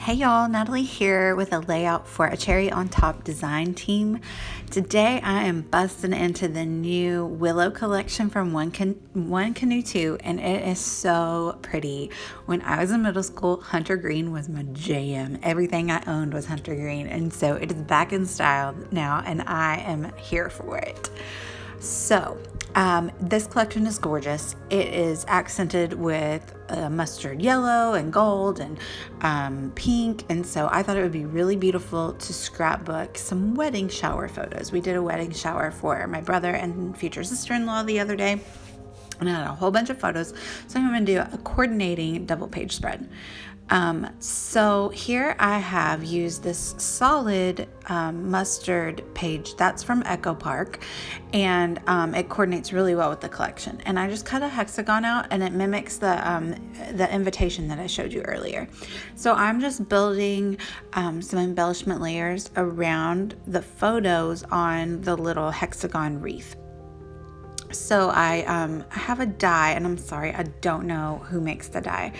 Hey y'all, Natalie here with a layout for a cherry on top design team. Today I am busting into the new Willow collection from One Canoe 2, and it is so pretty. When I was in middle school, Hunter Green was my jam. Everything I owned was Hunter Green, and so it is back in style now, and I am here for it. So, this collection is gorgeous. It is accented with mustard yellow and gold and pink. And so I thought it would be really beautiful to scrapbook some wedding shower photos. We did a wedding shower for my brother and future sister-in-law the other day. And I had a whole bunch of photos. So I'm going to do a coordinating double page spread. So here I have used this solid mustard page that's from ACOT, and it coordinates really well with the collection. And I just cut a hexagon out, and it mimics the invitation that I showed you earlier. So I'm just building some embellishment layers around the photos on the little hexagon wreath. So I have a die, and I'm sorry, I don't know who makes the die,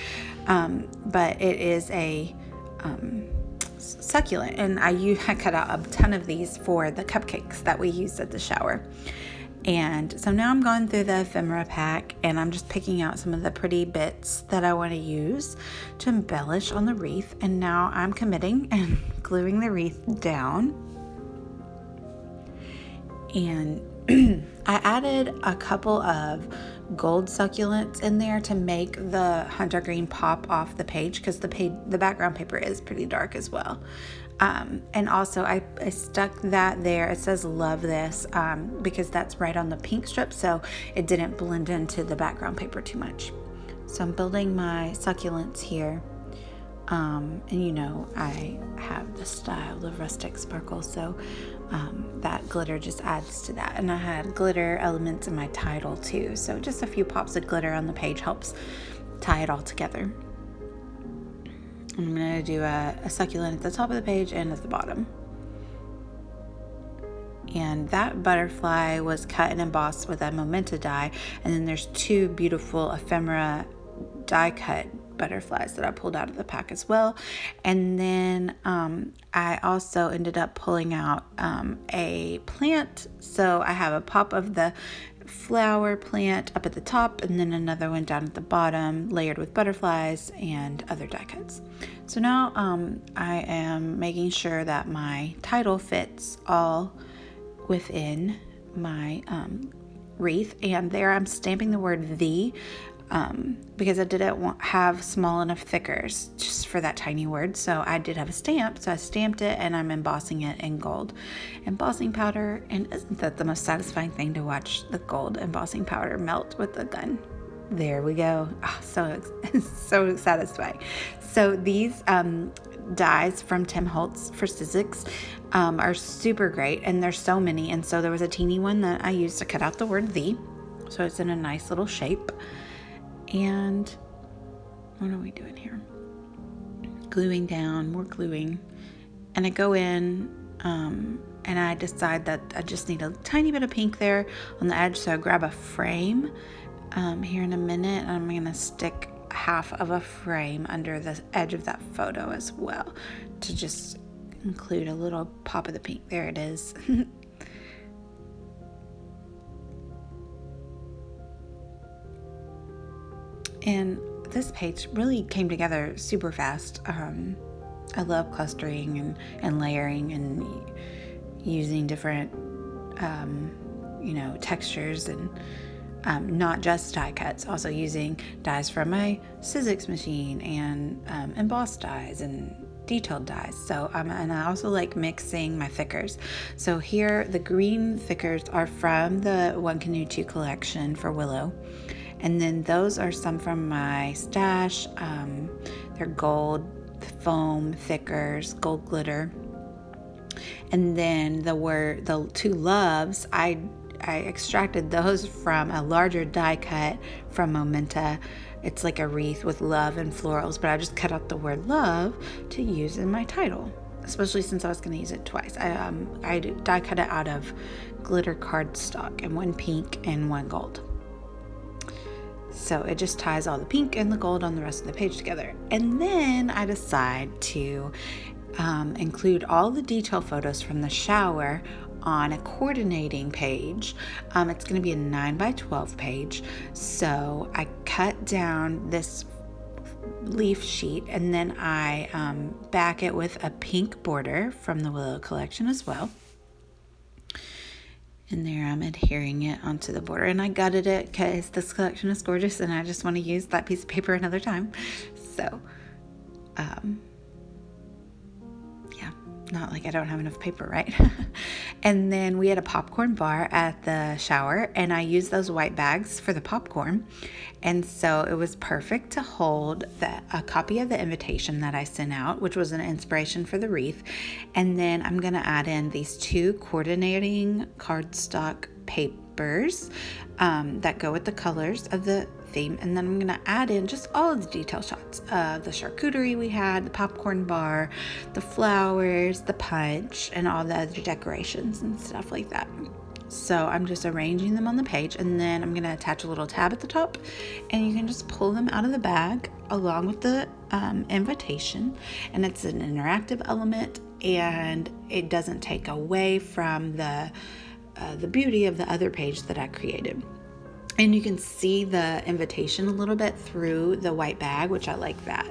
but it is a succulent, and I cut out a ton of these for the cupcakes that we used at the shower. And so now I'm going through the ephemera pack, and I'm just picking out some of the pretty bits that I want to use to embellish on the wreath. And now I'm committing and gluing the wreath down. And I added a couple of gold succulents in there to make the Hunter Green pop off the page, because the background paper is pretty dark as well. And also I stuck that there. It says love this because that's right on the pink strip, so it didn't blend into the background paper too much. So I'm building my succulents here. And you know, I have the style of rustic sparkle, so that glitter just adds to that. And I had glitter elements in my title too, so just a few pops of glitter on the page helps tie it all together. I'm going to do a succulent at the top of the page and at the bottom. And that butterfly was cut and embossed with a Momenta die, and then there's two beautiful ephemera die cut butterflies that I pulled out of the pack as well. And then I also ended up pulling out a plant. So I have a pop of the flower plant up at the top, and then another one down at the bottom layered with butterflies and other die cuts. So now I am making sure that my title fits all within my wreath, and there I'm stamping the word "the" because I didn't have small enough thickers just for that tiny word. So I did have a stamp, so I stamped it, and I'm embossing it in gold embossing powder. And isn't that the most satisfying thing to watch the gold embossing powder melt with the gun? There we go. Oh, so satisfying. So these dies from Tim Holtz for Sizzix are super great, and there's so many. And so there was a teeny one that I used to cut out the word "the," so it's in a nice little shape. And what are we doing here? Gluing down, more gluing. And I go in and I decide that I just need a tiny bit of pink there on the edge. So I grab a frame here in a minute, and I'm going to stick half of a frame under the edge of that photo as well to just include a little pop of the pink. There it is. And this page really came together super fast. I love clustering and layering and using different, textures, and not just die cuts, also using dies from my Sizzix machine and embossed dies and detailed dies. So and I also like mixing my thickers. So here the green thickers are from the One Canoe 2 collection for Willow. And then those are some from my stash. They're gold foam thickers, gold glitter. And then the two loves, I extracted those from a larger die cut from Momenta. It's like a wreath with love and florals, but I just cut out the word love to use in my title, especially since I was going to use it twice. I die cut it out of glitter cardstock, and one pink and one gold. So it just ties all the pink and the gold on the rest of the page together. And then I decide to include all the detail photos from the shower on a coordinating page. It's going to be a 9x12 page. So I cut down this leaf sheet and then I back it with a pink border from the Willow collection as well. And there I'm adhering it onto the border, and I gutted it because this collection is gorgeous and I just want to use that piece of paper another time. So yeah, not like I don't have enough paper, right? And then we had a popcorn bar at the shower, and I used those white bags for the popcorn. And so it was perfect to hold a copy of the invitation that I sent out, which was an inspiration for the wreath. And then I'm going to add in these 2 coordinating cardstock papers that go with the colors of the theme. And then I'm going to add in just all of the detail shots of the charcuterie we had, the popcorn bar, the flowers, the punch, and all the other decorations and stuff like that. So I'm just arranging them on the page, and then I'm going to attach a little tab at the top, and you can just pull them out of the bag along with the invitation. And it's an interactive element, and it doesn't take away from the beauty of the other page that I created. And you can see the invitation a little bit through the white bag, which I like that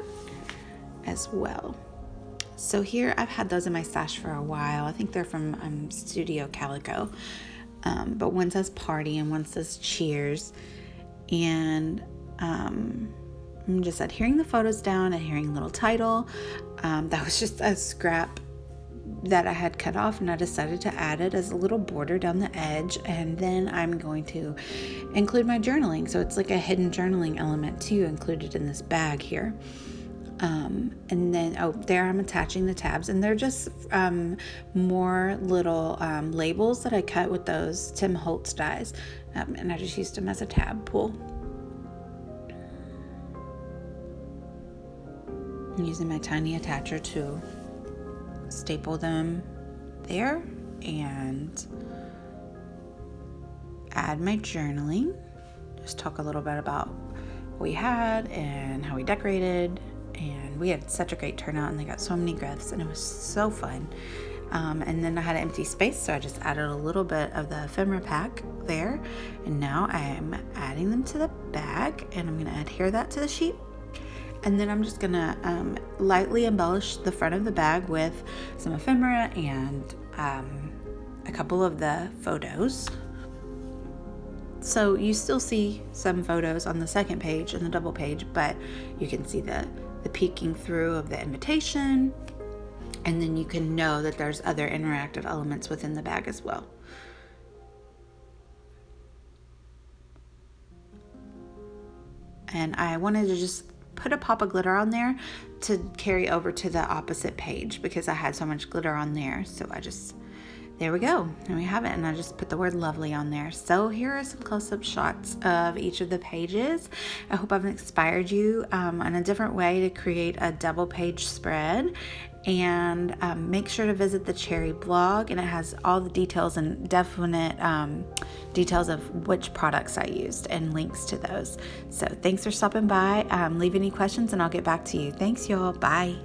as well. So here I've had those in my stash for a while. I think they're from Studio Calico. But one says party and one says cheers. And I'm just adhering the photos down, adhering a little title. That was just a scrap that I had cut off, and I decided to add it as a little border down the edge. And then I'm going to include my journaling. So it's like a hidden journaling element too, included in this bag here. And then, there I'm attaching the tabs, and they're just more little labels that I cut with those Tim Holtz dies, and I just used them as a tab pull. I'm using my tiny attacher to staple them there and add my journaling. Just talk a little bit about what we had and how we decorated. And we had such a great turnout, and they got so many gifts, and it was so fun. And then I had an empty space, so I just added a little bit of the ephemera pack there. And now I'm adding them to the bag, and I'm going to adhere that to the sheet. And then I'm just going to lightly embellish the front of the bag with some ephemera and a couple of the photos. So you still see some photos on the second page and the double page, but you can see the peeking through of the invitation, and then you can know that there's other interactive elements within the bag as well. And I wanted to just put a pop of glitter on there to carry over to the opposite page because I had so much glitter on there. So there we go, and we have it, and I just put the word lovely on there. So here are some close-up shots of each of the pages. I hope I've inspired you in a different way to create a double page spread. And make sure to visit the Cherry blog, and it has all the details and definite details of which products I used and links to those. So thanks for stopping by. Leave any questions and I'll get back to you. Thanks, y'all. Bye.